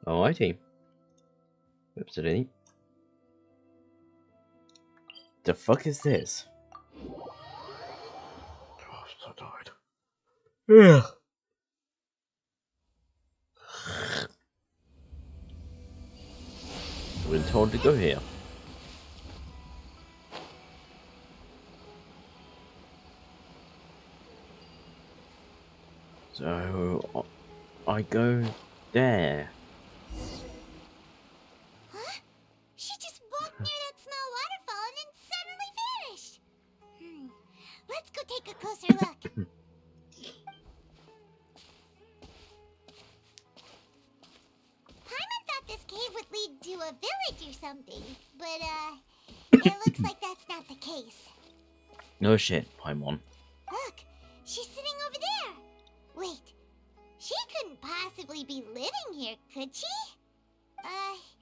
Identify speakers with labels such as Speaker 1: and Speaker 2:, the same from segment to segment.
Speaker 1: Alrighty. Oops, delete. The fuck is this? Oh, I'm so tired. Yeah. We're told to go here. So I go there.
Speaker 2: Huh? She just walked near that small waterfall and then suddenly vanished. Let's go take a closer look. Paimon thought this cave would lead to a village or something, but it looks like that's not the case.
Speaker 1: No shit, Paimon.
Speaker 2: Look, she's sitting over there. Wait, she couldn't possibly be living here, could she?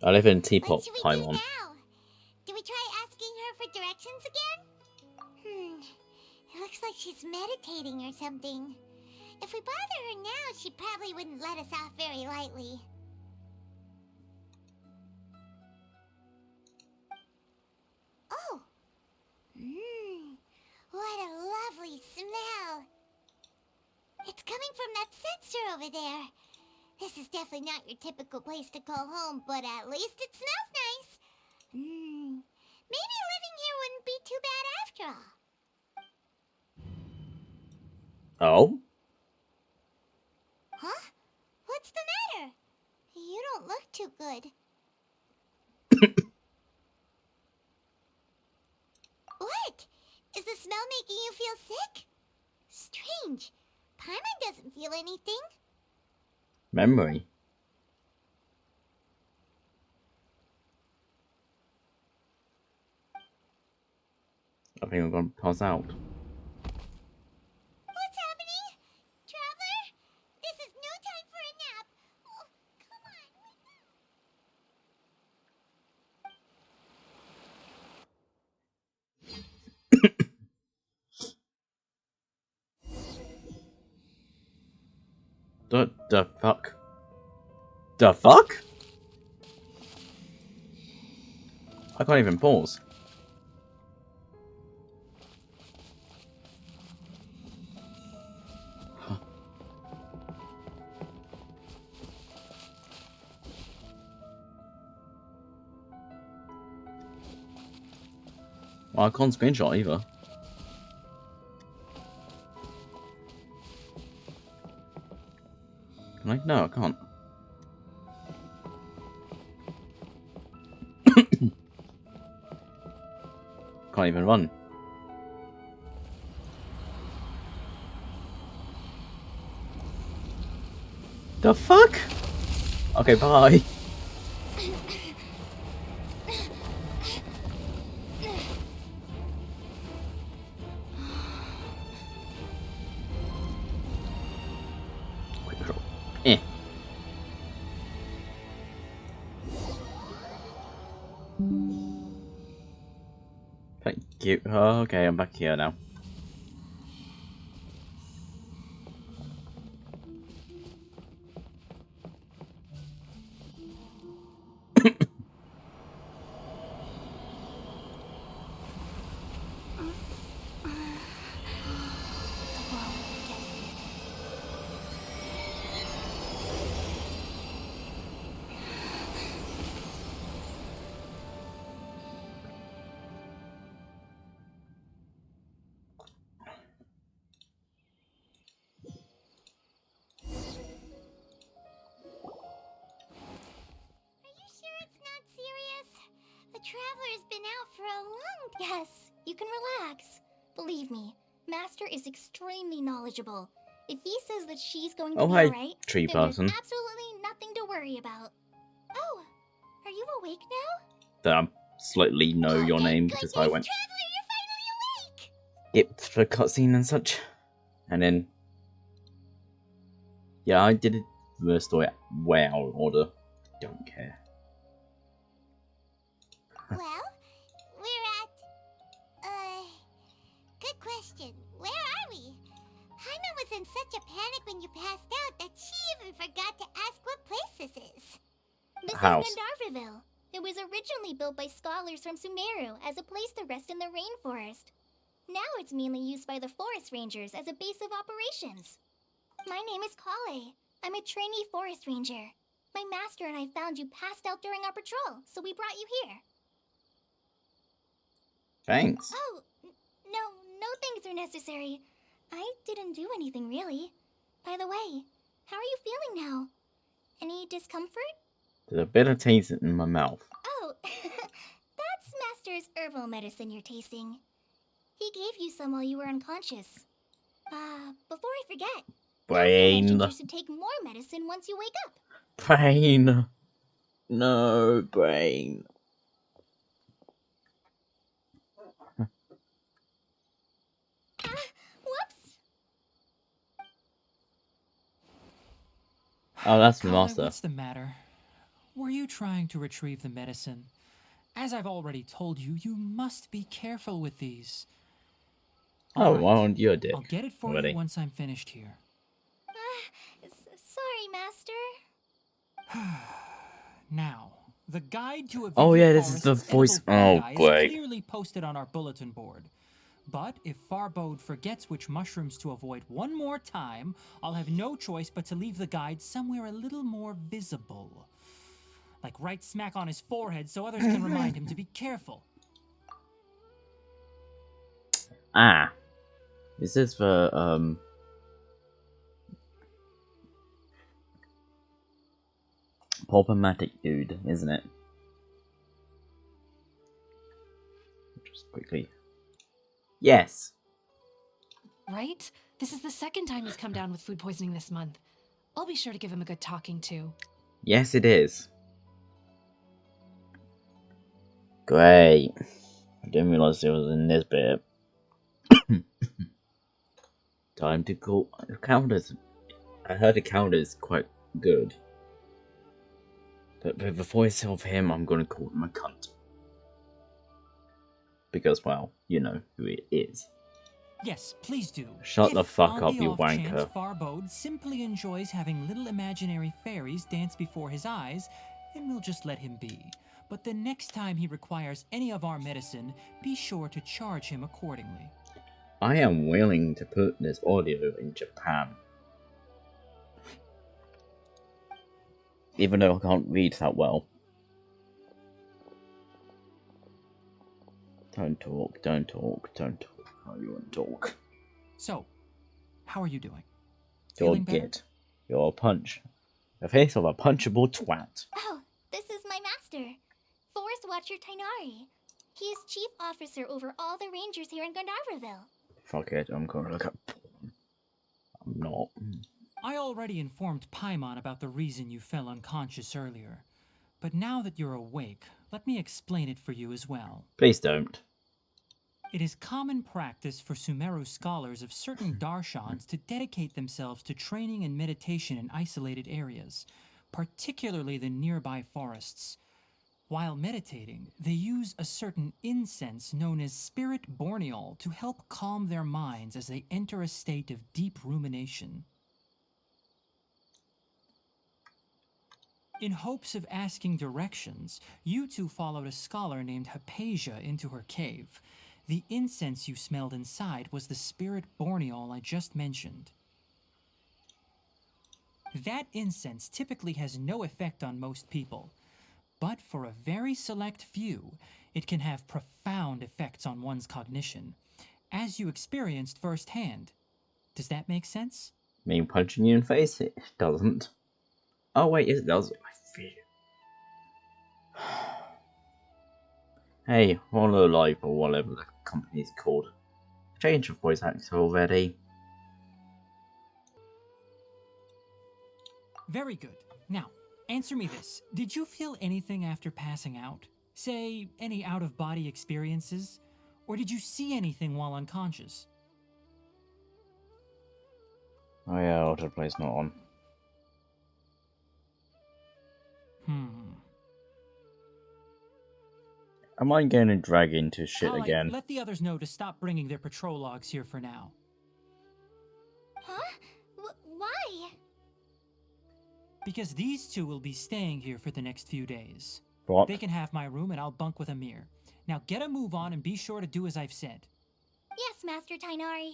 Speaker 1: I live in Teapot,
Speaker 2: What should we do
Speaker 1: Paimon.
Speaker 2: now? Do we try asking her for directions again? It looks like she's meditating or something. If we bother her now, she probably wouldn't let us off very lightly. Oh! What a lovely smell! It's coming from that sensor over there. This is definitely not your typical place to call home, but at least it smells nice. Maybe living here wouldn't be too bad after all.
Speaker 1: Oh?
Speaker 2: Huh? What's the matter? You don't look too good. What? Is the smell making you feel sick? Strange. Paimon doesn't feel anything.
Speaker 1: Memory. I think I'm gonna pass out.
Speaker 2: What's happening? Traveler? This is no time for a nap. Oh, come on, wake
Speaker 1: The fuck? The fuck? I can't even pause. Well, I can't screenshot either. Can I? No, I can't. Can't even run. The fuck? Okay, bye. Quick draw. Eh. Thank you. Oh, okay, I'm back here now.
Speaker 2: Traveler's been out for a long time.
Speaker 3: Yes, you can relax. Believe me, Master is extremely knowledgeable. If he says that she's going to be
Speaker 1: hi,
Speaker 3: alright,
Speaker 1: tree
Speaker 3: then
Speaker 1: person.
Speaker 3: there's absolutely nothing to worry about.
Speaker 2: Oh, are you awake now?
Speaker 1: That I slightly know your name because I went
Speaker 2: Traveler, you're finally awake!
Speaker 1: it for cutscene and such. And then yeah, I did the story well order. Don't care.
Speaker 2: Well, we're at... good question. Where are we? Paimon was in such a panic when you passed out that she even forgot to ask what place this is.
Speaker 3: This
Speaker 1: house.
Speaker 3: is Gandharville. It was originally built by scholars from Sumeru as a place to rest in the rainforest. Now it's mainly used by the forest rangers as a base of operations. My name is Kale. I'm a trainee forest ranger. My master and I found you passed out during our patrol, so we brought you here.
Speaker 1: Thanks.
Speaker 3: Oh, no thanks are necessary. I didn't do anything really. By the way, how are you feeling now? Any discomfort?
Speaker 1: There's a bit of taste in my mouth.
Speaker 3: Oh, that's Master's herbal medicine you're tasting. He gave you some while you were unconscious. Before I forget, Master mentioned
Speaker 1: Brain.
Speaker 3: you should take more medicine once you wake up.
Speaker 1: Brain. No, brain.
Speaker 3: Whoops.
Speaker 1: Oh, that's the
Speaker 4: Kale,
Speaker 1: master.
Speaker 4: what's the matter? Were you trying to retrieve the medicine? As I've already told you, you must be careful with these.
Speaker 1: Oh,
Speaker 4: All right,
Speaker 1: well, you're a dick.
Speaker 4: I'll get it for
Speaker 1: already.
Speaker 4: you once I'm finished here.
Speaker 3: Sorry, Master.
Speaker 4: Now, the guide to a
Speaker 1: Oh, yeah, this is the voice. Oh,
Speaker 4: is
Speaker 1: great.
Speaker 4: clearly posted on our bulletin board. But if Farbode forgets which mushrooms to avoid one more time, I'll have no choice but to leave the guide somewhere a little more visible. Like right smack on his forehead so others can remind him to be careful.
Speaker 1: Ah. Is this for, problematic dude, isn't it? Just quickly. Yes.
Speaker 5: Right? This is the second time he's come down with food poisoning this month. I'll be sure to give him a good talking to.
Speaker 1: Yes, it is. Great. I didn't realize it was in this bit. Time to call. Counters. I heard the counter is quite good. But with the voice of him, I'm gonna call him a cunt. Because, well, you know who it is.
Speaker 4: Yes, please do.
Speaker 1: Shut the
Speaker 4: If,
Speaker 1: fuck
Speaker 4: on
Speaker 1: up,
Speaker 4: the
Speaker 1: you
Speaker 4: off
Speaker 1: wanker.
Speaker 4: chance Farbode simply enjoys having little imaginary fairies dance before his eyes, then we'll just let him be. But the next time he requires any of our medicine, be sure to charge him accordingly.
Speaker 1: I am willing to put this audio in Japan. Even though I can't read that well. Don't talk, don't talk, don't talk. How you want to talk?
Speaker 4: So, how are you doing?
Speaker 1: You're
Speaker 4: Feeling better?
Speaker 1: git. You're a punch. The face of a punchable twat.
Speaker 3: Oh, this is my master, Forest Watcher Tainari. He is chief officer over all the rangers here in Gandharville.
Speaker 1: Fuck it, I'm gonna look up porn. I'm not.
Speaker 4: I already informed Paimon about the reason you fell unconscious earlier. But now that you're awake, let me explain it for you as well.
Speaker 1: Please don't.
Speaker 4: It is common practice for Sumeru scholars of certain darshans to dedicate themselves to training and meditation in isolated areas, particularly the nearby forests. While meditating, they use a certain incense known as spirit borneol to help calm their minds as they enter a state of deep rumination. In hopes of asking directions, you two followed a scholar named Hypatia into her cave. The incense you smelled inside was the spirit borneol I just mentioned. That incense typically has no effect on most people, but for a very select few, it can have profound effects on one's cognition, as you experienced firsthand. Does that make sense?
Speaker 1: Me punching you in the face? It doesn't. Oh wait, yes it does. I feel. Hey, Hololive or whatever the company's called. Change your voice actor already.
Speaker 4: Very good. Now, answer me this. Did you feel anything after passing out? Say, any out-of-body experiences? Or did you see anything while unconscious?
Speaker 1: Oh yeah, autoplay's not on. Am I going to drag into shit
Speaker 4: Kale,
Speaker 1: again?
Speaker 4: let the others know to stop bringing their patrol logs here for now.
Speaker 3: Huh? Why?
Speaker 4: Because these two will be staying here for the next few days.
Speaker 1: What?
Speaker 4: They can have my room and I'll bunk with Amir. Now get a move on and be sure to do as I've said.
Speaker 3: Yes, Master Tainari.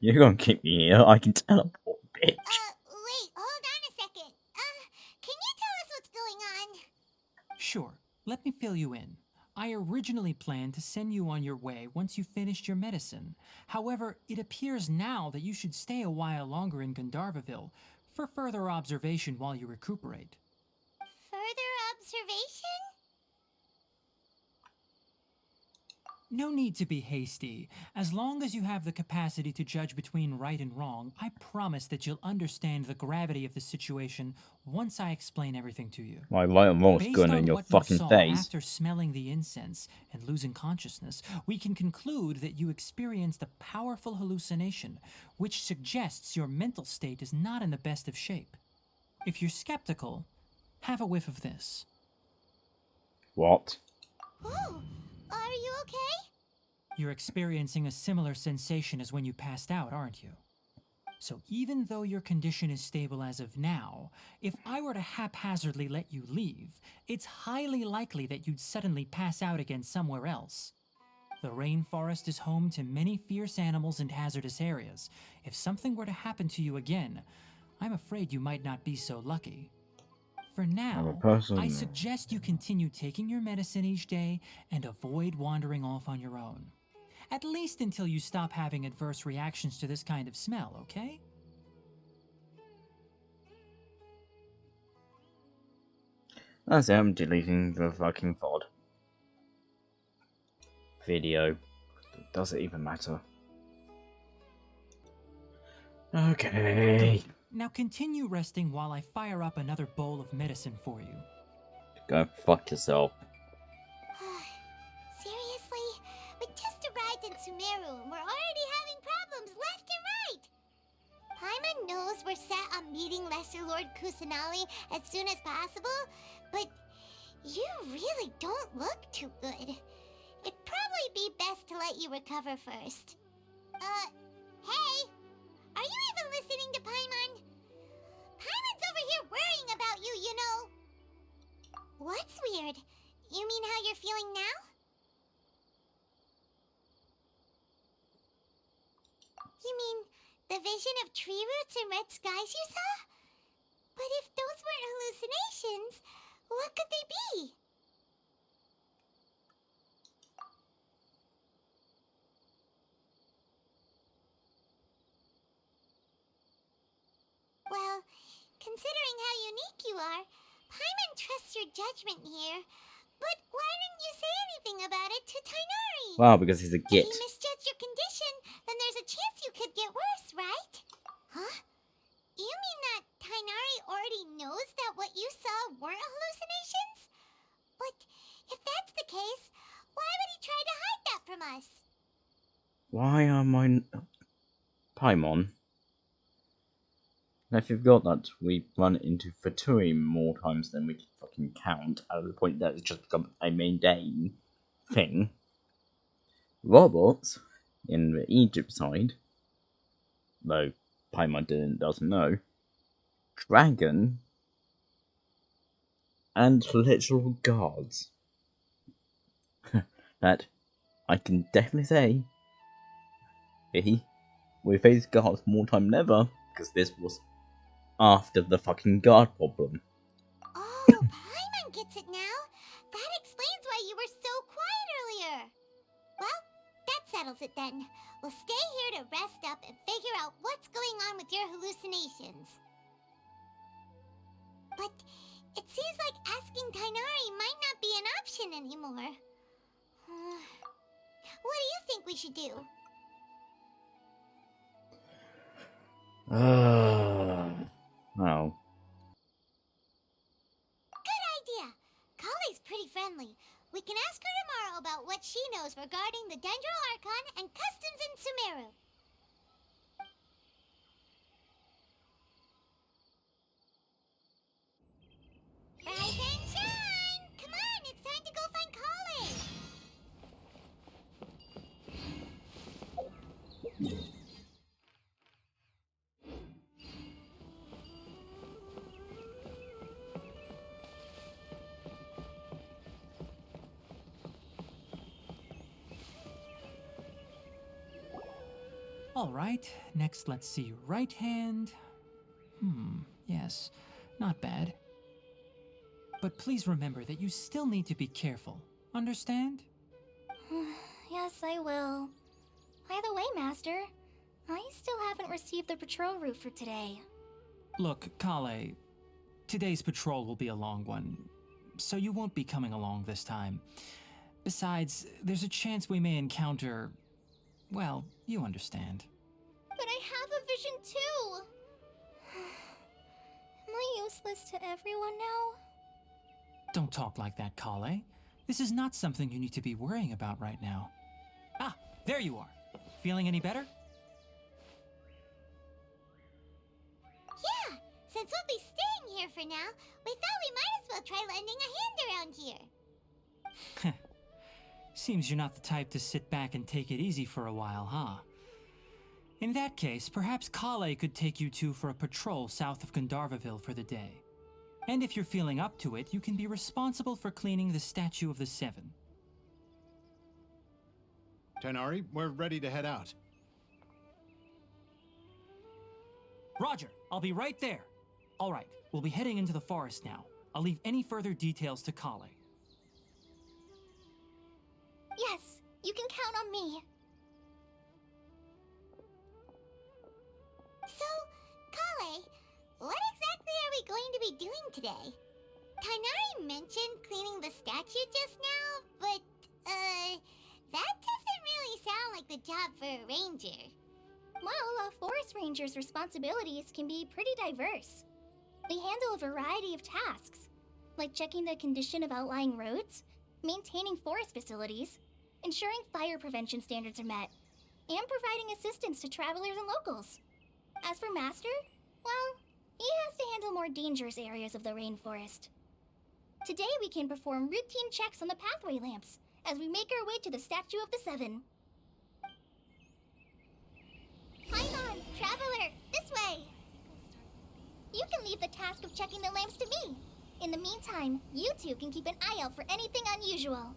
Speaker 1: You're gonna keep me here, I can teleport, bitch.
Speaker 2: Wait, hold on a second. Can you tell us what's going on?
Speaker 4: Sure, let me fill you in. I originally planned to send you on your way once you finished your medicine. However, it appears now that you should stay a while longer in Gandharvaville for further observation while you recuperate.
Speaker 2: Further observation?
Speaker 4: No need to be hasty. As long as you have the capacity to judge between right and wrong, I promise that you'll understand the gravity of the situation once I explain everything to you.
Speaker 1: My light and Morse
Speaker 4: Based
Speaker 1: gun in
Speaker 4: on
Speaker 1: your
Speaker 4: what you
Speaker 1: fucking
Speaker 4: saw
Speaker 1: face.
Speaker 4: after smelling the incense and losing consciousness, we can conclude that you experienced a powerful hallucination, which suggests your mental state is not in the best of shape. If you're skeptical, have a whiff of this.
Speaker 1: What?
Speaker 2: Oh, are you okay?
Speaker 4: You're experiencing a similar sensation as when you passed out, aren't you? So even though your condition is stable as of now, if I were to haphazardly let you leave, it's highly likely that you'd suddenly pass out again somewhere else. The rainforest is home to many fierce animals and hazardous areas. If something were to happen to you again, I'm afraid you might not be so lucky. For
Speaker 1: I'm a
Speaker 4: now,
Speaker 1: person.
Speaker 4: I suggest you continue taking your medicine each day and avoid wandering off on your own. At least until you stop having adverse reactions to this kind of smell, okay?
Speaker 1: That's it, I'm deleting the fucking VOD. Video. Does it even matter? Okay.
Speaker 4: Good. Now continue resting while I fire up another bowl of medicine for you.
Speaker 1: Go fuck yourself.
Speaker 2: Seriously? We just arrived in Sumeru and we're already having problems left and right! Paimon knows we're set on meeting Lesser Lord Kusanali as soon as possible, but you really don't look too good. It'd probably be best to let you recover first. Hey! Are you even listening to Paimon? Paimon's over here worrying about you, you know! What's weird? You mean how you're feeling now? You mean the vision of tree roots and red skies you saw? But if those weren't hallucinations, what could they be? Well, considering how unique you are, Paimon trusts your judgment here. But why didn't you say anything about it to Tainari?
Speaker 1: Wow, because he's a
Speaker 2: If
Speaker 1: git.
Speaker 2: he misjudged your condition, then there's a chance you could get worse, right? Huh? You mean that Tainari already knows that what you saw weren't hallucinations? But if that's the case, why would he try to hide that from us?
Speaker 1: Why am I... Paimon? Now, if you've got that, we run into Fatui more times than we can fucking count, at the point that it's just become a mundane thing. Robots, in the Egypt side, though Paimon doesn't know, dragon, and literal guards. That, I can definitely say, we faced guards more time than ever, because this was after the fucking guard problem.
Speaker 2: Oh, Paimon gets it now. That explains why you were so quiet earlier. Well, that settles it then. We'll stay here to rest up and figure out what's going on with your hallucinations. But it seems like asking Tainari might not be an option anymore. What do you think we should do?
Speaker 1: Well.
Speaker 2: Good idea. Kale's pretty friendly. We can ask her tomorrow about what she knows regarding the Dendro Archon and customs in Sumeru. Rise and shine! Come on, it's time to go find Kale!
Speaker 4: All right, next let's see your right hand. Yes, not bad. But please remember that you still need to be careful. Understand?
Speaker 3: Yes, I will. By the way, Master, I still haven't received the patrol route for today.
Speaker 4: Look, Kale, today's patrol will be a long one, so you won't be coming along this time. Besides, there's a chance we may encounter... well, you understand.
Speaker 3: But I have a vision too! Am I useless to everyone now?
Speaker 4: Don't talk like that, Kale. This is not something you need to be worrying about right now. Ah, there you are. Feeling any better?
Speaker 2: Yeah, since we'll be staying here for now, we thought we might as well try lending a hand around here.
Speaker 4: Seems you're not the type to sit back and take it easy for a while, huh? In that case, perhaps Kale could take you two for a patrol south of Gandharvaville for the day. And if you're feeling up to it, you can be responsible for cleaning the Statue of the Seven.
Speaker 6: Tighnari, we're ready to head out.
Speaker 4: Roger, I'll be right there. All right, we'll be heading into the forest now. I'll leave any further details to Kale.
Speaker 3: Yes, you can count on me.
Speaker 2: So, Kale, what exactly are we going to be doing today? Tighnari mentioned cleaning the statue just now, but, that doesn't really sound like the job for a ranger.
Speaker 3: Well, a forest ranger's responsibilities can be pretty diverse. They handle a variety of tasks, like checking the condition of outlying roads, maintaining forest facilities, ensuring fire prevention standards are met, and providing assistance to travelers and locals. As for Master, well, he has to handle more dangerous areas of the rainforest. Today we can perform routine checks on the pathway lamps as we make our way to the Statue of the Seven. Paimon, traveler, this way! You can leave the task of checking the lamps to me. In the meantime, you two can keep an eye out for anything unusual.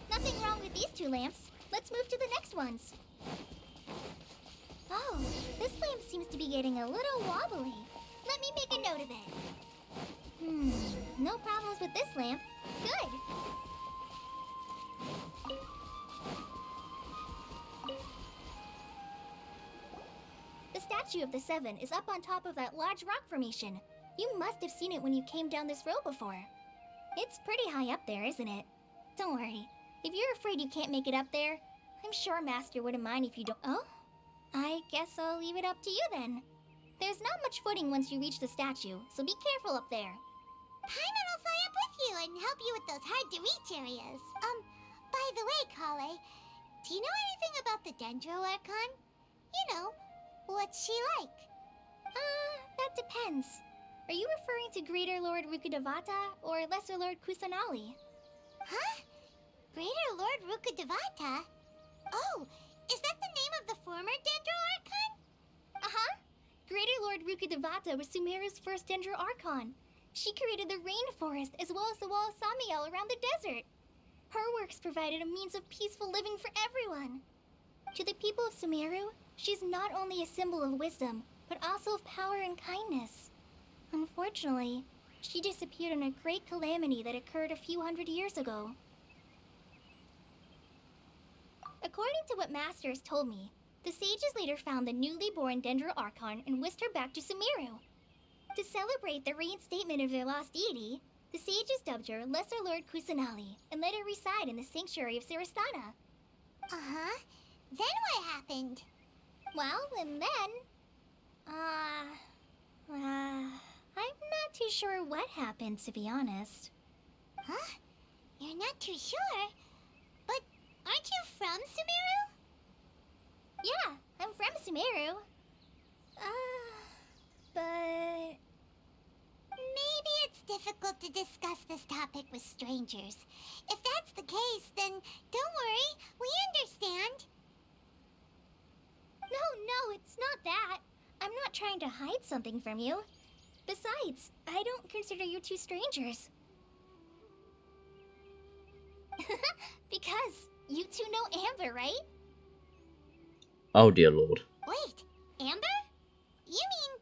Speaker 3: Nothing wrong with these two lamps. Let's move to the next ones. Oh, this lamp seems to be getting a little wobbly. Let me make a note of it. No problems with this lamp. Good. The Statue of the Seven is up on top of that large rock formation. You must have seen it when you came down this road before. It's pretty high up there, isn't it? Don't worry. If you're afraid you can't make it up there, I'm sure Master wouldn't mind if you don't— Oh? I guess I'll leave it up to you then. There's not much footing once you reach the statue, so be careful up there.
Speaker 2: Paimon will fly up with you and help you with those hard-to-reach areas. By the way, Kale, do you know anything about the Dendro Archon? You know, what's she like?
Speaker 3: That depends. Are you referring to Greater Lord Rukkhadevata or Lesser Lord Kusanali?
Speaker 2: Huh? Greater Lord Rukkhadevata? Oh, is that the name of the former Dendro Archon?
Speaker 3: Uh-huh. Greater Lord Rukkhadevata was Sumeru's first Dendro Archon. She created the rainforest as well as the wall of Samiel around the desert. Her works provided a means of peaceful living for everyone. To the people of Sumeru, she's not only a symbol of wisdom, but also of power and kindness. Unfortunately, she disappeared in a great calamity that occurred a few hundred years ago. According to what Master has told me, the sages later found the newly born Dendro Archon and whisked her back to Sumeru. To celebrate the reinstatement of their lost deity, the sages dubbed her Lesser Lord Kusanali and let her reside in the sanctuary of Sarastana.
Speaker 2: Uh-huh. Then what happened?
Speaker 3: Well, and then... I'm not too sure what happened, to be honest.
Speaker 2: Huh? You're not too sure? But aren't you from Sumeru?
Speaker 3: Yeah, I'm from Sumeru. But...
Speaker 2: Maybe it's difficult to discuss this topic with strangers. If that's the case, then don't worry, we understand.
Speaker 3: No, it's not that. I'm not trying to hide something from you. Besides, I don't consider you two strangers. Because you two know Amber, right?
Speaker 1: Oh dear lord.
Speaker 2: Wait, Amber? You mean...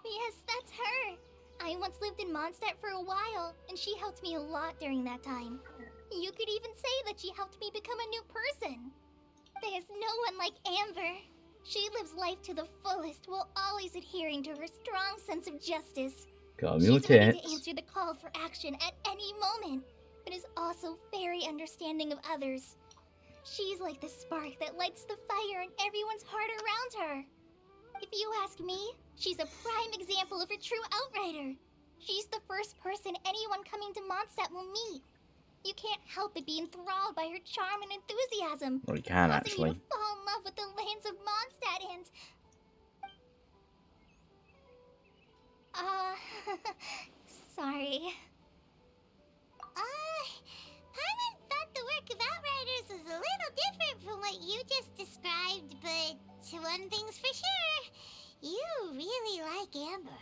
Speaker 3: Yes, that's her. I once lived in Mondstadt for a while, and she helped me a lot during that time. You could even say that she helped me become a new person. There's no one like Amber. She lives life to the fullest while always adhering to her strong sense of justice.
Speaker 1: Calm your
Speaker 3: She's ready to
Speaker 1: tits.
Speaker 3: answer the call for action at any moment, but is also very understanding of others. She's like the spark that lights the fire in everyone's heart around her. If you ask me, she's a prime example of a true outrider. She's the first person anyone coming to Mondstadt will meet. You can't help but be enthralled by her charm and enthusiasm.
Speaker 1: Well, you can
Speaker 3: causing
Speaker 1: actually.
Speaker 3: you to fall in love with the lands of Mondstadt and... sorry.
Speaker 2: Paimon thought the work of Outriders was a little different from what you just described, but one thing's for sure, you really like Amber.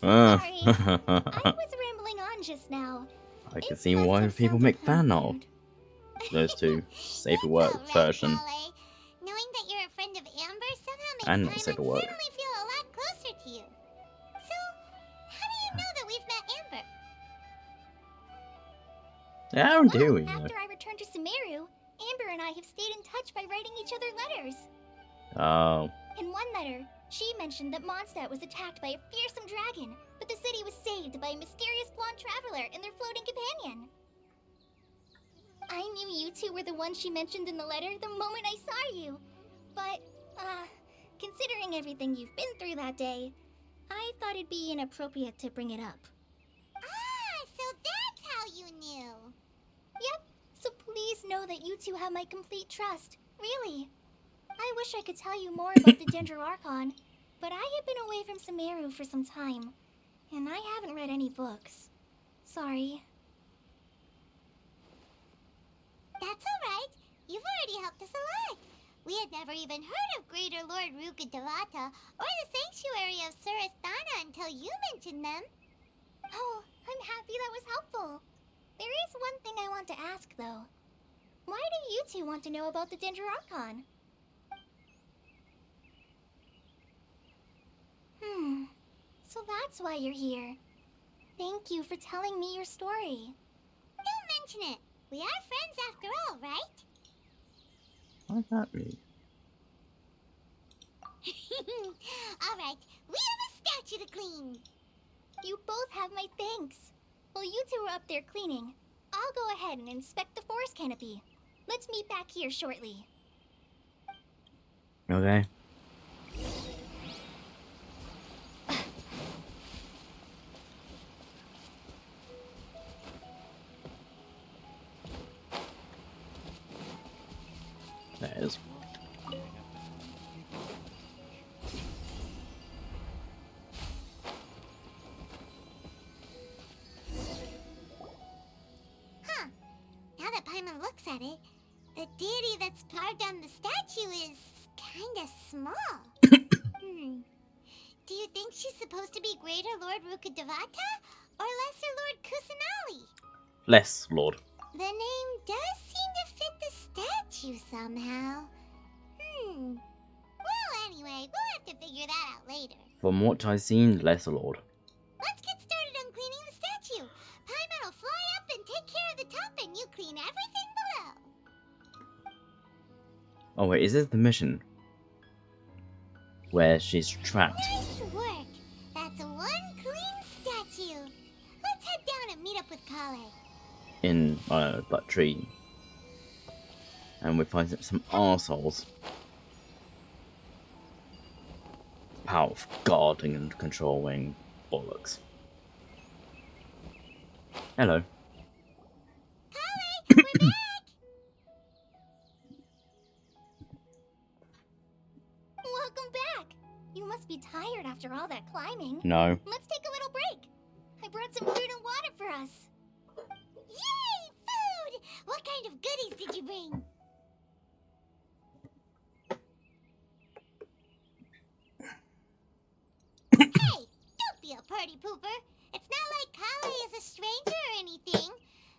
Speaker 3: Sorry. I was rambling on just now.
Speaker 1: I can
Speaker 3: It
Speaker 1: see
Speaker 3: must
Speaker 1: why
Speaker 3: have
Speaker 1: people
Speaker 3: sounded
Speaker 1: make
Speaker 3: kind
Speaker 1: fan
Speaker 3: of
Speaker 1: art.
Speaker 3: weird.
Speaker 1: Those two. Safer
Speaker 2: It's
Speaker 1: work
Speaker 2: all right,
Speaker 1: version.
Speaker 2: Kale. Knowing that you're a friend of Amber somehow
Speaker 1: And
Speaker 2: makes
Speaker 1: safer
Speaker 2: Paimon
Speaker 1: work.
Speaker 2: suddenly feel a lot closer to you. So, how do you know that we've met Amber?
Speaker 1: How do we know?
Speaker 3: After I returned to Sumeru, Amber and I have stayed in touch by writing each other letters.
Speaker 1: Oh.
Speaker 3: In one letter, she mentioned that Mondstadt was attacked by a fearsome dragon, but the city was saved by a mysterious blonde traveler and their floating companion. I knew you two were the ones she mentioned in the letter the moment I saw you. But, considering everything you've been through that day, I thought it'd be inappropriate to bring it up.
Speaker 2: Ah, so that's how you knew.
Speaker 3: Yep, so please know that you two have my complete trust. Really. I wish I could tell you more about the Gender Archon, but I have been away from Sumeru for some time, and I haven't read any books. Sorry.
Speaker 2: That's alright. You've already helped us a lot. We had never even heard of Greater Lord Rukkhadevata or the Sanctuary of Surasthana until you mentioned them.
Speaker 3: Oh, I'm happy that was helpful. There is one thing I want to ask, though. Why do you two want to know about the Gender Archon? So that's why you're here. Thank you for telling me your story.
Speaker 2: Don't mention it. We are friends after all, right?
Speaker 1: What's that mean?
Speaker 2: Alright, we have a statue to clean.
Speaker 3: You both have my thanks. While you two are up there cleaning, I'll go ahead and inspect the forest canopy. Let's meet back here shortly.
Speaker 1: Okay. There it is.
Speaker 2: Huh. Now that Paimon looks at it, the deity that's carved on the statue is kinda small. Do you think she's supposed to be Greater Lord Rukkhadevata or Lesser Lord Kusanali?
Speaker 1: Less, Lord.
Speaker 2: The name does seem to fit the statue somehow. Well, anyway, we'll have to figure that out later.
Speaker 1: From what I've seen, less, Lord.
Speaker 2: Let's get started on cleaning the statue. Paimon will fly up and take care of the top, and you clean everything below.
Speaker 1: Oh wait, is this the mission? Where she's trapped?
Speaker 2: Nice work. That's one clean statue. Let's head down and meet up with Kale.
Speaker 1: In, I don't know, that tree. And we find some arseholes. Power of guarding and controlling bollocks. Hello.
Speaker 2: Kale, we're back!
Speaker 3: Welcome back! You must be tired after all that climbing.
Speaker 1: No.
Speaker 3: Let's take a little break. I brought some food and water for us.
Speaker 2: Yay! Food! What kind of goodies did you bring? Hey! Don't be a party pooper! It's not like Kale is a stranger or anything.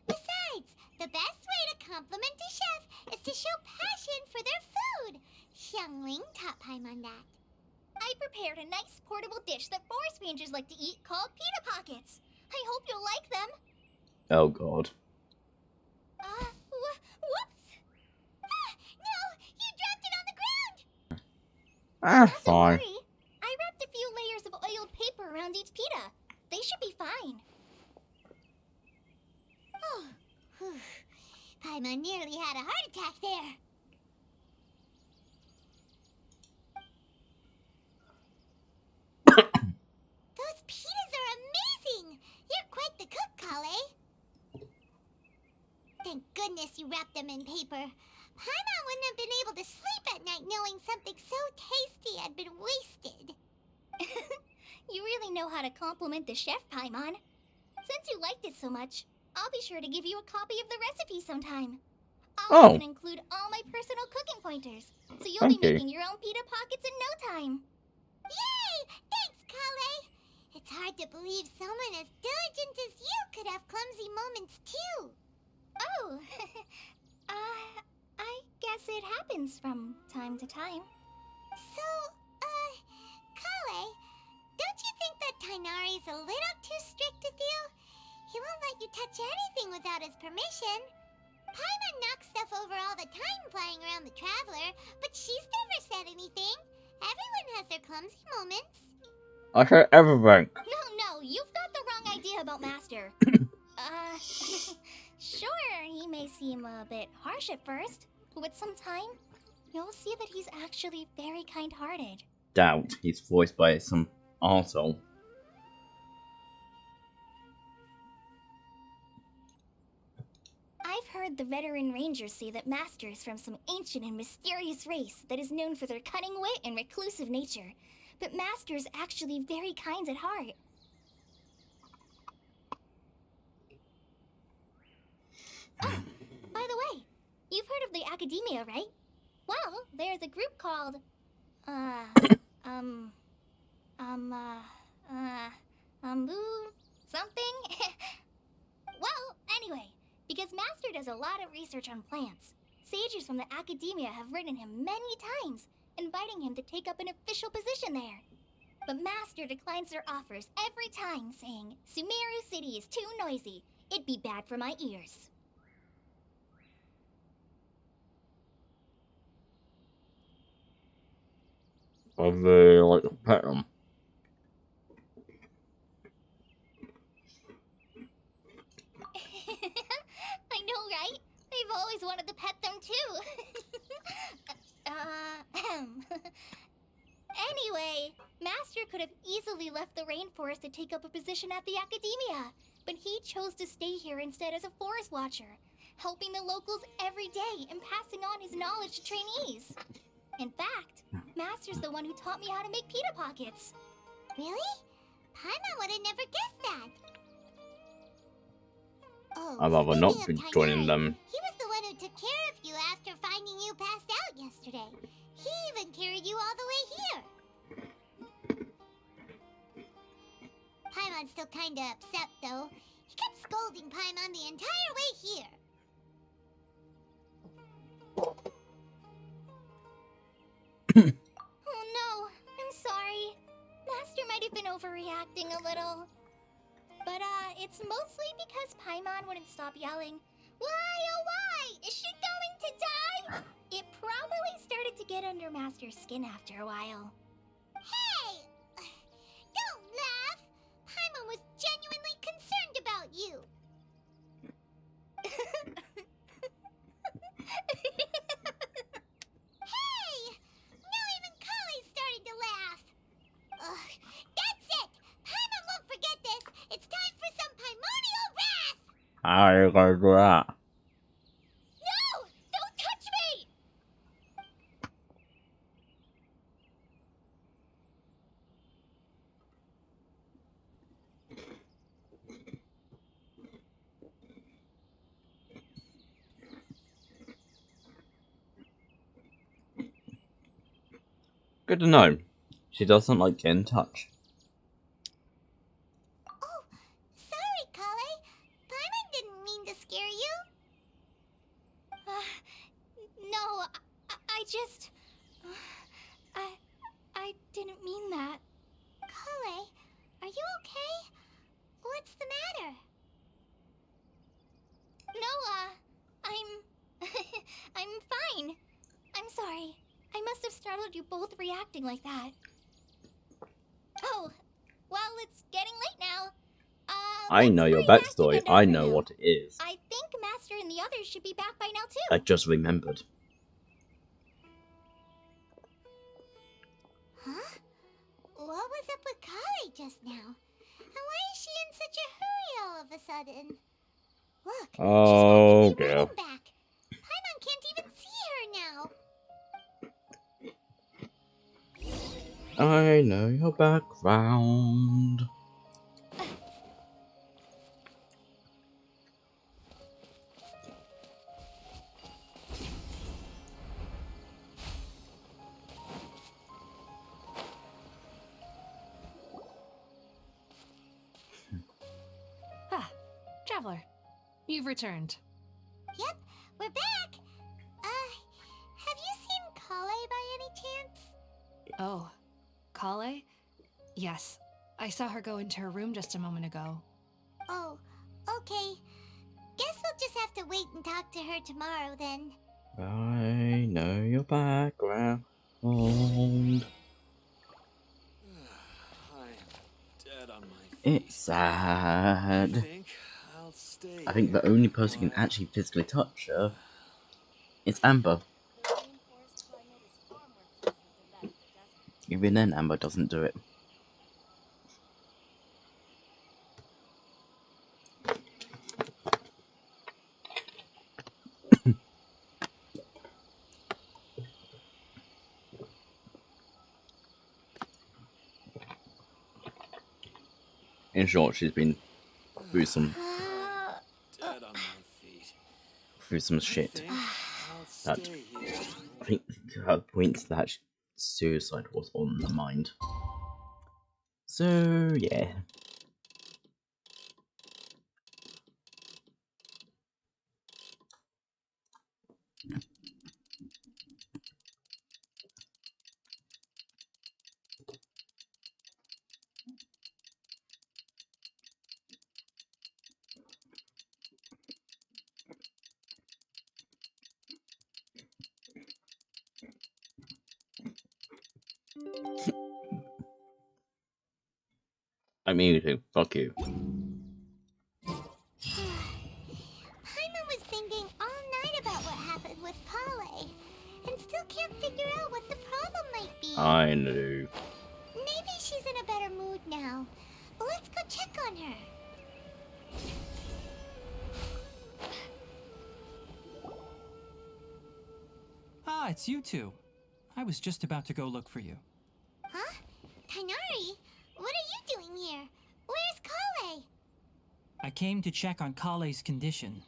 Speaker 2: Besides, the best way to compliment a chef is to show passion for their food. Xiangling taught Paimon that.
Speaker 3: I prepared a nice portable dish that forest rangers like to eat called pita pockets. I hope you'll like them.
Speaker 1: Oh god.
Speaker 3: Whoops!
Speaker 2: Ah! No! You dropped it on the ground!
Speaker 1: Ah,
Speaker 3: Don't
Speaker 1: fine.
Speaker 3: worry. I wrapped a few layers of oiled paper around each pita. They should be fine.
Speaker 2: Oh, whew. Paimon nearly had a heart attack there. Those pitas are amazing! You're quite the cook, Kale. Thank goodness you wrapped them in paper. Paimon wouldn't have been able to sleep at night knowing something so tasty had been wasted.
Speaker 3: You really know how to compliment the chef, Paimon. Since you liked it so much, I'll be sure to give you a copy of the recipe sometime. I'll even include all my personal cooking pointers, so you'll
Speaker 1: Thank
Speaker 3: be
Speaker 1: you.
Speaker 3: making your own pita pockets in no time.
Speaker 2: Yay! Thanks, Kale! It's hard to believe someone as diligent as you could have clumsy moments too.
Speaker 3: Oh, I guess it happens from time to time.
Speaker 2: So, Kale, don't you think that Tainari's a little too strict with you? He won't let you touch anything without his permission. Paimon knocks stuff over all the time flying around the Traveler, but she's never said anything. Everyone has their clumsy moments.
Speaker 1: I heard everything.
Speaker 3: No, you've got the wrong idea about Master. Sure, he may seem a bit harsh at first, but with some time, you'll see that he's actually very kind-hearted.
Speaker 1: Doubt he's voiced by some arsehole.
Speaker 3: I've heard the veteran rangers say that Master is from some ancient and mysterious race that is known for their cunning wit and reclusive nature. But Master is actually very kind at heart. Oh, by the way, you've heard of the Academia, right? Well, there's a group called, something? Well, anyway, because Master does a lot of research on plants, sages from the Academia have written him many times, inviting him to take up an official position there. But Master declines their offers every time, saying, Sumeru City is too noisy. It'd be bad for my ears.
Speaker 1: I really like to pet them.
Speaker 3: I know, right? I've always wanted to pet them too. Anyway, Master could have easily left the rainforest to take up a position at the Academia, but he chose to stay here instead as a forest watcher, helping the locals every day and passing on his knowledge to trainees. In fact, Master's the one who taught me how to make pita pockets.
Speaker 2: Really? Paimon would have never guessed that. Oh,
Speaker 1: I'd rather not
Speaker 2: speaking
Speaker 1: be
Speaker 2: of
Speaker 1: joining
Speaker 2: Tainari,
Speaker 1: them.
Speaker 2: He was the one who took care of you after finding you passed out yesterday. He even carried you all the way here. Paimon's still kinda upset, though. He kept scolding Paimon the entire way here.
Speaker 3: Oh no, I'm sorry. Master might have been overreacting a little. But, it's mostly because Paimon wouldn't stop yelling, Why, oh why? Is she going to die? It probably started to get under Master's skin after a while.
Speaker 2: Hey! Don't laugh! Paimon was genuinely concerned about you.
Speaker 1: How are you gonna do that?
Speaker 3: No! Don't touch me!
Speaker 1: Good to know. She doesn't like getting touched.
Speaker 2: Oh, sorry, Kale. Paimon didn't mean to scare you.
Speaker 3: No, I just... I didn't mean that.
Speaker 2: Kale, are you okay? What's the matter?
Speaker 3: No, I'm... I'm fine. I'm sorry. I must have startled you both reacting like that. Oh, well, it's getting late now.
Speaker 1: I
Speaker 3: Let's
Speaker 1: know your
Speaker 3: hurry back to
Speaker 1: backstory.
Speaker 3: Gundam
Speaker 1: I
Speaker 3: for
Speaker 1: know
Speaker 3: now.
Speaker 1: what it is.
Speaker 3: I think Master and the others should be back by now,
Speaker 1: I
Speaker 3: too.
Speaker 1: just remembered.
Speaker 2: Huh? What was up with Kale just now? And why is she in such a hurry all of a sudden? Look,
Speaker 1: Oh,
Speaker 2: she's practically
Speaker 1: dear.
Speaker 2: running back. Paimon can't even see her now.
Speaker 1: I know your background.
Speaker 5: Ah, Traveler, you've returned.
Speaker 2: Yep, we're back. Have you seen Kale by any chance?
Speaker 5: Oh, Kale? Yes, I saw her go into her room just a moment ago.
Speaker 2: Oh, okay. Guess we'll just have to wait and talk to her tomorrow then.
Speaker 1: I know your background.
Speaker 6: I'm dead on my feet.
Speaker 1: It's sad.
Speaker 6: I'll stay
Speaker 1: I think the
Speaker 6: here
Speaker 1: only person who can
Speaker 6: while-
Speaker 1: actually physically touch her is Amber.
Speaker 3: The rainforest climate is far more pleasant than that of the desert.
Speaker 1: Even then, Amber doesn't do it. In short, she's been through some
Speaker 6: Dead on my feet.
Speaker 1: shit.
Speaker 6: I'll
Speaker 1: That
Speaker 6: stay here.
Speaker 1: I think her point that suicide was on her mind. So yeah. I mean you too. Fuck you.
Speaker 2: Paimon was thinking all night about what happened with Kale, and still can't figure out what the problem might be.
Speaker 1: I know.
Speaker 2: Maybe she's in a better mood now. Let's go check on her.
Speaker 4: Ah, it's you two. I was just about to go look for you.
Speaker 2: Huh? Tainari? What are you doing here? Where's Kale?
Speaker 4: I came to check on Kale's condition.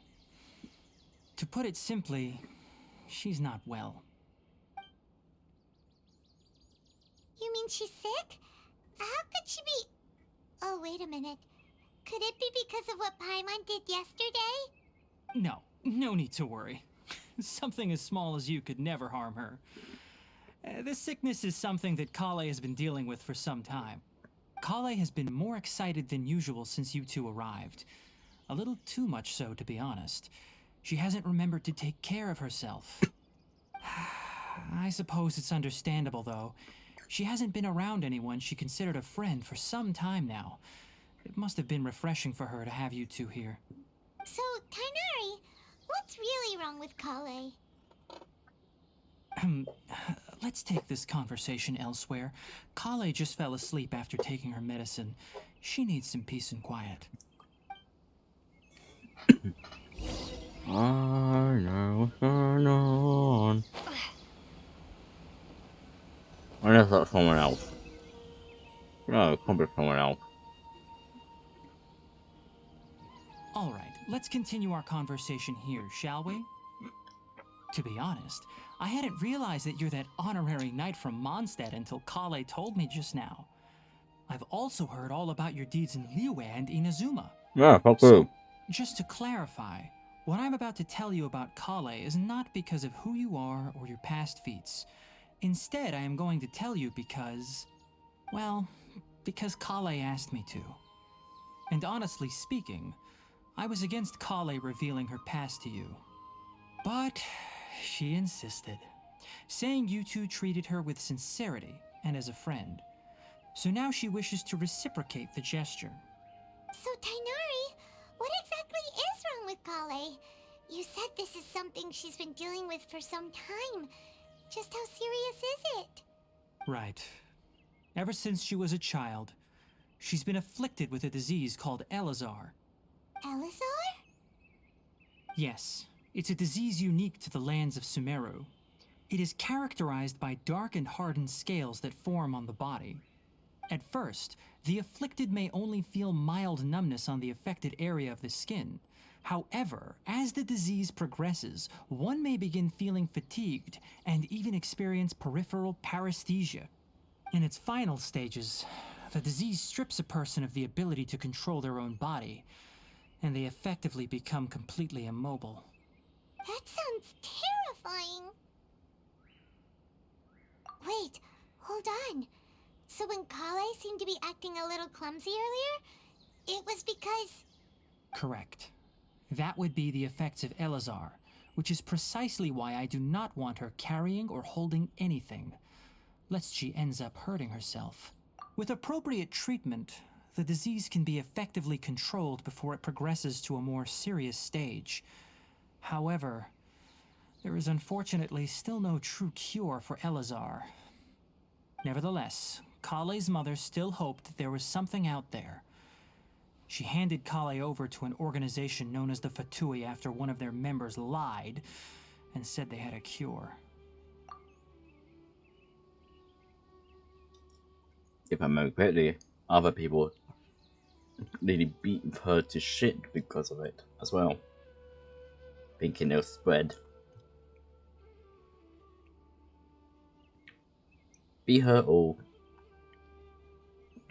Speaker 4: To put it simply, she's not well.
Speaker 2: You mean she's sick? How could she be... Oh, wait a minute. Could it be because of what Paimon did yesterday?
Speaker 4: No need to worry. Something as small as you could never harm her. This sickness is something that Kale has been dealing with for some time. Kale has been more excited than usual since you two arrived. A little too much so, to be honest. She hasn't remembered to take care of herself. I suppose it's understandable, though. She hasn't been around anyone she considered a friend for some time now. It must have been refreshing for her to have you two here.
Speaker 2: So, Tainari, what's really wrong with Kale?
Speaker 4: Let's take this conversation elsewhere. Kale just fell asleep after taking her medicine. She needs some peace and quiet.
Speaker 1: I know what's going on. Unless that's someone else. No, it can't be someone else.
Speaker 4: Alright, let's continue our conversation here, shall we? To be honest, I hadn't realized that you're that honorary knight from Mondstadt until Kale told me just now. I've also heard all about your deeds in Liyue and Inazuma.
Speaker 1: Yeah, fuck
Speaker 4: So,
Speaker 1: you.
Speaker 4: just to clarify, what I'm about to tell you about Kale is not because of who you are or your past feats. Instead, I am going to tell you because, well, because Kale asked me to. And honestly speaking, I was against Kale revealing her past to you. But she insisted, saying you two treated her with sincerity and as a friend. So now she wishes to reciprocate the gesture.
Speaker 2: So, Tainari, what exactly is wrong with Kale? You said this is something she's been dealing with for some time. Just how serious is it?
Speaker 4: Right. Ever since she was a child, she's been afflicted with a disease called Elazar.
Speaker 2: Elazar?
Speaker 4: Yes, it's a disease unique to the lands of Sumeru. It is characterized by dark and hardened scales that form on the body. At first, the afflicted may only feel mild numbness on the affected area of the skin. However, as the disease progresses, one may begin feeling fatigued and even experience peripheral paresthesia. In its final stages, the disease strips a person of the ability to control their own body, and they effectively become completely immobile.
Speaker 2: That sounds terrifying. Wait, hold on. So when Kale seemed to be acting a little clumsy earlier, it was because...
Speaker 4: Correct. That would be the effects of Elazar, which is precisely why I do not want her carrying or holding anything, lest she ends up hurting herself. With appropriate treatment, the disease can be effectively controlled before it progresses to a more serious stage. However, there is unfortunately still no true cure for Elazar. Nevertheless, Kale's mother still hoped that there was something out there. She handed Kale over to an organization known as the Fatui after one of their members lied and said they had a cure.
Speaker 1: If I remember correctly, other people really beat her to shit because of it as well. Thinking it'll spread. Beat her or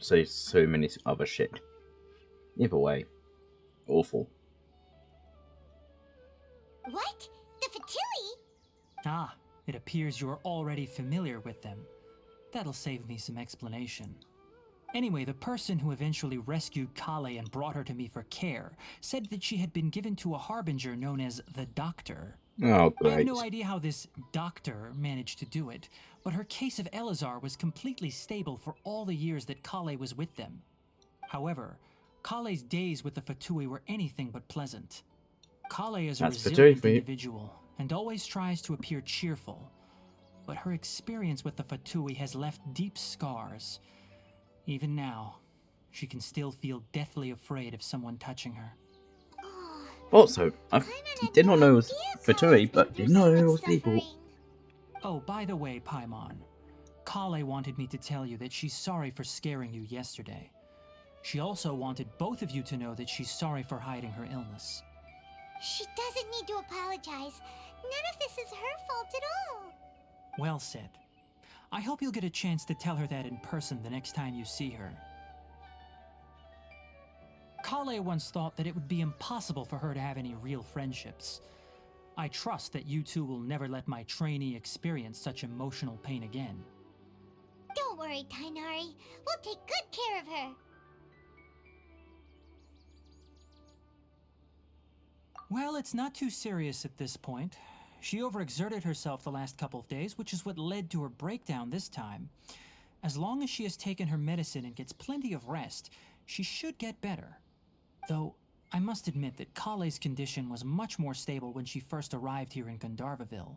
Speaker 1: say so many other shit. Either way, awful.
Speaker 2: What? The Fatui?
Speaker 4: Ah, it appears you are already familiar with them. That'll save me some explanation. Anyway, the person who eventually rescued Kale and brought her to me for care said that she had been given to a harbinger known as the Doctor.
Speaker 1: Oh,
Speaker 4: I have
Speaker 1: great.
Speaker 4: no idea how this doctor managed to do it, but her case of Elazar was completely stable for all the years that Kale was with them. However, Kale's days with the Fatui were anything but pleasant. Kale is a
Speaker 1: That's
Speaker 4: resilient
Speaker 1: Fatui.
Speaker 4: individual and always tries to appear cheerful, but her experience with the Fatui has left deep scars. Even now, she can still feel deathly afraid of someone touching her.
Speaker 2: Oh,
Speaker 1: Also, I
Speaker 2: Paimon had
Speaker 1: did
Speaker 2: no
Speaker 1: not know it was
Speaker 2: idea
Speaker 1: Fatui,
Speaker 2: Kale's been
Speaker 1: but
Speaker 2: through
Speaker 1: did not
Speaker 2: so
Speaker 1: know it
Speaker 2: much
Speaker 1: was people.
Speaker 2: suffering.
Speaker 4: Oh, by the way, Paimon, Kale wanted me to tell you that she's sorry for scaring you yesterday. She also wanted both of you to know that she's sorry for hiding her illness.
Speaker 2: She doesn't need to apologize. None of this is her fault at all.
Speaker 4: Well said. I hope you'll get a chance to tell her that in person the next time you see her. Kale once thought that it would be impossible for her to have any real friendships. I trust that you two will never let my trainee experience such emotional pain again.
Speaker 2: Don't worry, Tainari. We'll take good care of her.
Speaker 4: Well, it's not too serious at this point. She overexerted herself the last couple of days, which is what led to her breakdown this time. As long as she has taken her medicine and gets plenty of rest, she should get better. Though, I must admit that Kale's condition was much more stable when she first arrived here in Gandharvaville.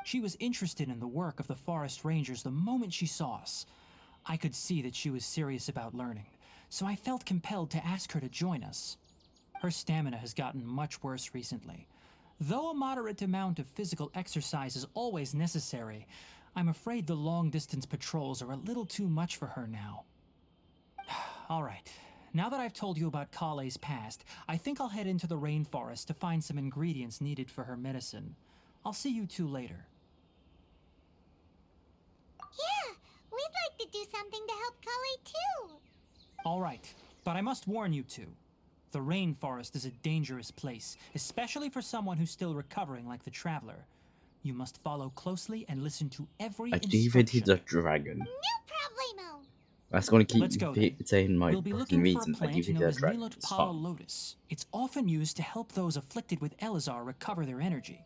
Speaker 4: She was interested in the work of the forest rangers the moment she saw us. I could see that she was serious about learning, so I felt compelled to ask her to join us. Her stamina has gotten much worse recently, Though a moderate amount of physical exercise is always necessary, I'm afraid the long-distance patrols are a little too much for her now. Alright, now that I've told you about Kale's past, I think I'll head into the rainforest to find some ingredients needed for her medicine. I'll see you two later.
Speaker 2: Yeah, we'd like to do something to help Kale too.
Speaker 4: Alright, but I must warn you two. The rainforest is a dangerous place, especially for someone who's still recovering like the Traveler. You must follow closely and listen to every
Speaker 1: I do think he's
Speaker 4: instruction.
Speaker 1: a dragon.
Speaker 2: No problemo.
Speaker 1: That's gonna keep
Speaker 4: Let's go then.
Speaker 1: saying my
Speaker 4: We'll be
Speaker 1: fucking
Speaker 4: looking for a
Speaker 1: reasons. I do
Speaker 4: plant
Speaker 1: think
Speaker 4: known
Speaker 1: they're
Speaker 4: as
Speaker 1: dragon.
Speaker 4: Nilot
Speaker 1: It's
Speaker 4: Pala
Speaker 1: fine.
Speaker 4: Lotus. It's often used to help those afflicted with Elazar recover their energy.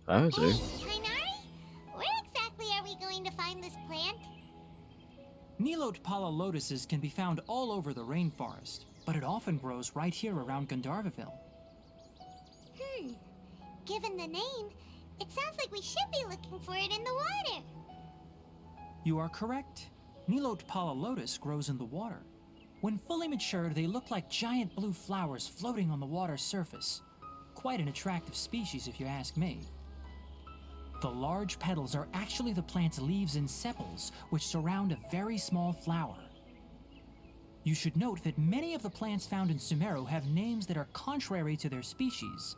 Speaker 1: I
Speaker 2: Hey,
Speaker 1: do.
Speaker 2: Tainari? Where exactly are we going to find this plant?
Speaker 4: Nilot Pala Lotuses can be found all over the rainforest, but it often grows right here around Gandharvaville.
Speaker 2: Given the name, it sounds like we should be looking for it in the water.
Speaker 4: You are correct. Nilot Pala Lotus grows in the water. When fully matured, they look like giant blue flowers floating on the water's surface. Quite an attractive species, if you ask me. The large petals are actually the plant's leaves and sepals, which surround a very small flower. You should note that many of the plants found in Sumeru have names that are contrary to their species.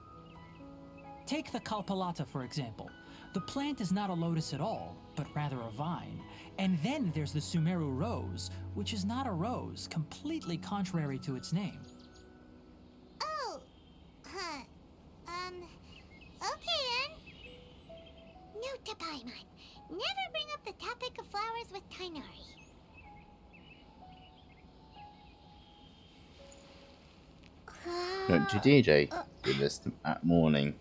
Speaker 4: Take the Kalpalata, for example. The plant is not a lotus at all, but rather a vine. And then there's the Sumeru rose, which is not a rose, completely contrary to its name.
Speaker 2: Oh, huh. Okay then. Note to Paimon. Never bring up the topic of flowers with Tainari.
Speaker 1: No, to DJ did this at morning.